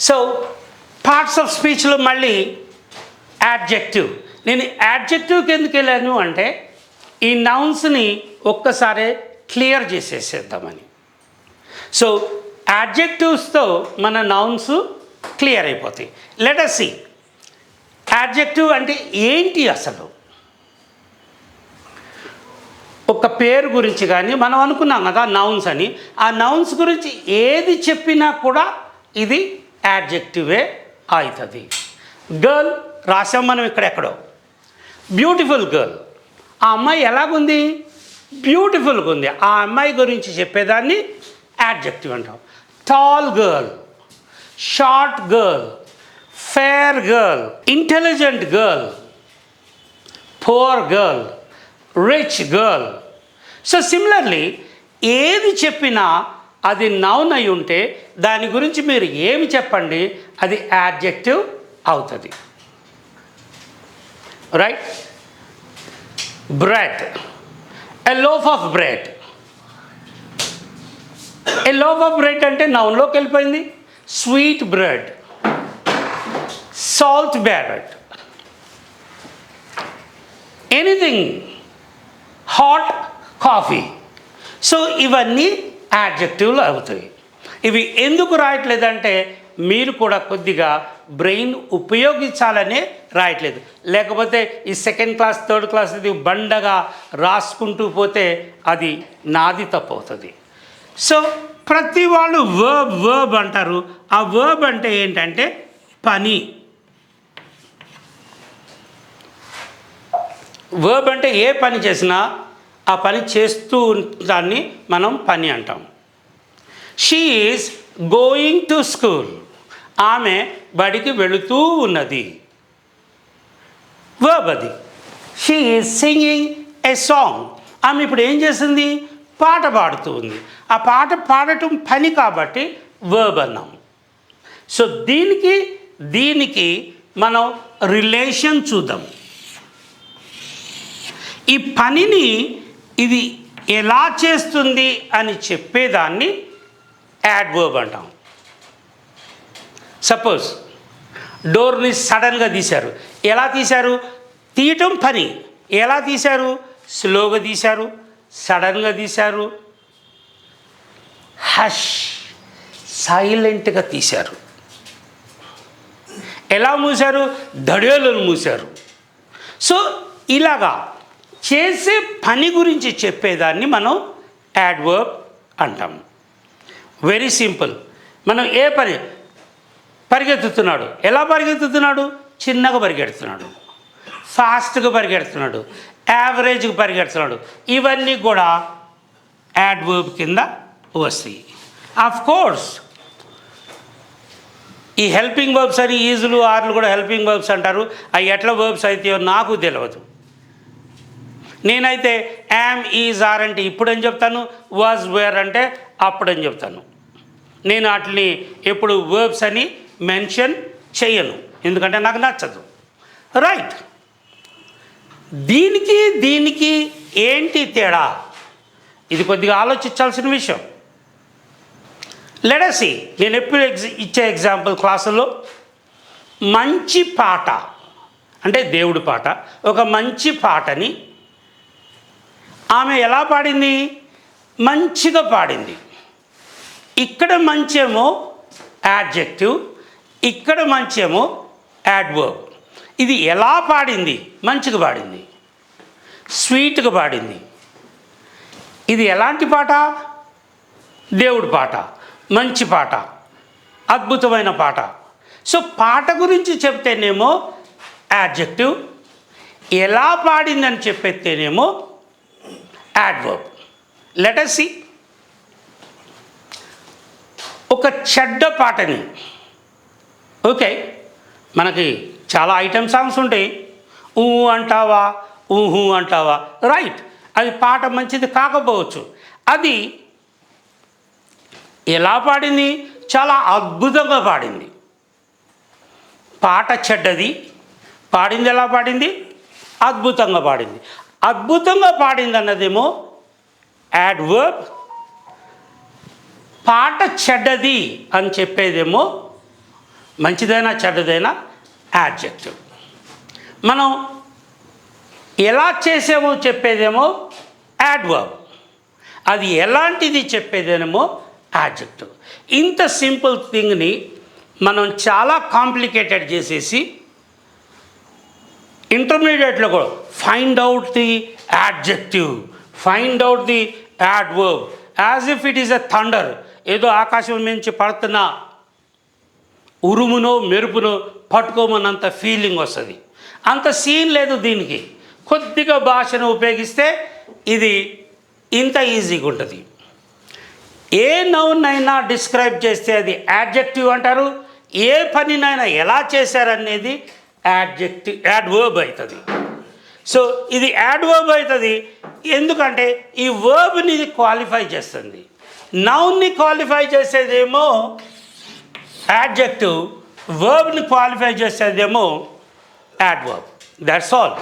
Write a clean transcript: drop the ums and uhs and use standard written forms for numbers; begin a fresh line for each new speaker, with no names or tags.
So parts of స్పీచ్లో మళ్ళీ adjective. నేను యాడ్జెక్టివ్కి ఎందుకు వెళ్ళాను అంటే ఈ నౌన్స్ని ఒక్కసారి క్లియర్ చేసేసేద్దామని. సో యాడ్జెక్టివ్స్తో మన నౌన్స్ క్లియర్ అయిపోతాయి. లెట్ us see యాడ్జెక్టివ్ అంటే ఏంటి అసలు. ఒక పేరు గురించి కానీ మనం అనుకున్నాం కదా నౌన్స్ అని, ఆ నౌన్స్ గురించి ఏది చెప్పినా కూడా ఇది యాడ్జెక్టివే అవుతుంది. గర్ల్ రాసాం మనం ఇక్కడెక్కడో. బ్యూటిఫుల్ గర్ల్, ఆ అమ్మాయి ఎలాగుంది? బ్యూటిఫుల్గా ఉంది. ఆ అమ్మాయి గురించి చెప్పేదాన్ని యాడ్జెక్టివ్ అంటాం. Tall girl, short girl, fair girl, intelligent girl, poor girl, rich girl. So similarly ఏది చెప్పినా అది నౌన్ అయి ఉంటే దాని గురించి మీరు ఏమి చెప్పండి అది యాడ్జెక్టివ్ అవుతుంది. Right? Bread, a loaf of bread. A loaf of bread అంటే నౌన్లోకి వెళ్ళిపోయింది. Sweet bread, salt bread, anything, hot coffee. So ఇవన్నీ యాడ్జెక్టివ్లు అవుతాయి. ఇవి ఎందుకు రాయట్లేదంటే మీరు కూడా కొద్దిగా బ్రెయిన్ ఉపయోగించాలనే రాయట్లేదు. లేకపోతే ఈ సెకండ్ క్లాస్ థర్డ్ క్లాస్ ఇది బండగా రాసుకుంటూ పోతే అది నాది తప్పు అవుతుంది. సో ప్రతి వాళ్ళు వర్బ్ అంటారు. ఆ వర్బ్ అంటే ఏంటంటే పని. వర్బ్ అంటే ఏ పని చేసినా ఆ పని చేస్తూ దాన్ని మనం పని అంటాం. She is going to school. ఆమె బడికి వెళుతూ ఉన్నది. వర్బ్ అది. She is singing a song. ఆమె ఇప్పుడు ఏం చేసింది? పాట పాడుతూ ఉంది. ఆ పాట పాడటం పని కాబట్టి వర్బ్ అన్నాం. సో దీనికి మనం రిలేషన్ చూద్దాం. ఈ పనిని ఇది ఎలా చేస్తుంది అని చెప్పేదాన్ని యాడ్వర్బ్ అంటాం. సపోజ్ డోర్ని సడన్గా తీశారు. ఎలా తీశారు? తీయటం పని. ఎలా తీశారు? స్లోగా తీశారు, సడన్గా తీశారు, హష్ సైలెంట్గా తీశారు. ఎలా మూశారు? దడేలను మూశారు. సో ఇలాగా చేసే పని గురించి చెప్పేదాన్ని మనం యాడ్వర్బ్ అంటాం. Very simple. మనం ఏ పని, పరిగెత్తుతున్నాడు. ఎలా పరిగెత్తుతున్నాడు? చిన్నగా పరిగెడుతున్నాడు, ఫాస్ట్గా పరిగెడుతున్నాడు, యావరేజ్గా పరిగెడుతున్నాడు. ఇవన్నీ కూడా యాడ్వర్బ్ కింద వస్తాయి. ఆఫ్ కోర్స్ ఈ హెల్పింగ్ వర్బ్స్ అని ఈజులు ఆర్లు కూడా హెల్పింగ్ వర్బ్స్ అంటారు. అవి ఎట్లా వర్బ్స్ అవుతాయో నాకు తెలియదు. నేనైతే యామ్, ఈజ్, ఆర్ అంటే ఇప్పుడని చెప్తాను, వాజ్, వేర్ అంటే అప్పుడని చెప్తాను. నేను వాటిని ఎప్పుడు వర్బ్స్ అని మెన్షన్ చేయను, ఎందుకంటే నాకు నచ్చదు. రైట్? దీనికి ఏంటి తేడా? ఇది కొద్దిగా ఆలోచించాల్సిన విషయం. Let us see. నేను ఎప్పుడు ఇచ్చే ఎగ్జాంపుల్ క్లాసులో మంచి పాట అంటే దేవుడి పాట. ఒక మంచి పాటని ఆమె ఎలా పాడింది? మంచిగా పాడింది. ఇక్కడ మంచేమో యాడ్జెక్టివ్, ఇక్కడ మంచేమో యాడ్వర్బ్. ఇది ఎలా పాడింది? మంచిగా పాడింది, స్వీట్గా పాడింది. ఇది ఎలాంటి పాట? దేవుడి పాట, మంచి పాట, అద్భుతమైన పాట. సో పాట గురించి చెప్తేనేమో యాడ్జెక్టివ్, ఎలా పాడిందని చెప్పేస్తేనేమో యాడ్వర్బ్. Let us see. ఒక చెడ్డ పాటని, ఓకే, మనకి చాలా ఐటమ్ సాంగ్స్ ఉంటాయి. ఊహు అంటావా, ఊహు అంటావా, రైట్. అది పాట మంచిది కాకపోవచ్చు. అది ఎలా పాడింది? చాలా అద్భుతంగా పాడింది. పాట చెడ్డది, పాడింది ఎలా పాడింది? అద్భుతంగా పాడింది. అద్భుతంగా పాడింది అన్నదేమో యాడ్వర్బ్, పాట చెడ్డది అని చెప్పేదేమో మంచిదైనా చెడ్డదైనా యాడ్జెక్టివ్. మనం ఎలా చేసామో చెప్పేదేమో యాడ్వర్బ్, అది ఎలాంటిది చెప్పేదేమో యాడ్జెక్టివ్. ఇంత సింపుల్ థింగ్ని మనం చాలా కాంప్లికేటెడ్ చేసేసి ఇంటర్మీడియట్లో కూడా find out the adjective, find out the adverb as if it is a thunder, ఏదో ఆకాశం నుంచి పడుతున్న ఉరుమునో మెరుపునో పట్టుకోమన్నంత ఫీలింగ్ వస్తుంది. అంత సీన్ లేదు దీనికి. కొద్దిగా భాషను ఉపయోగిస్తే ఇది ఇంత ఈజీగా ఉంటుంది. ఏ నౌన్ అయినా డిస్క్రైబ్ చేస్తే అది యాడ్జెక్టివ్ అంటారు. ఏ పనినైనా ఎలా చేశారనేది యాడ్వర్బ్ అవుతుంది. సో ఇది యాడ్వర్బ్ అవుతుంది ఎందుకంటే ఈ వర్బ్ని ఇది క్వాలిఫై చేస్తుంది. నౌన్ని క్వాలిఫై చేసేదేమో యాడ్జెక్టివ్, వర్బ్ని క్వాలిఫై చేసేదేమో యాడ్వర్బ్. That's all.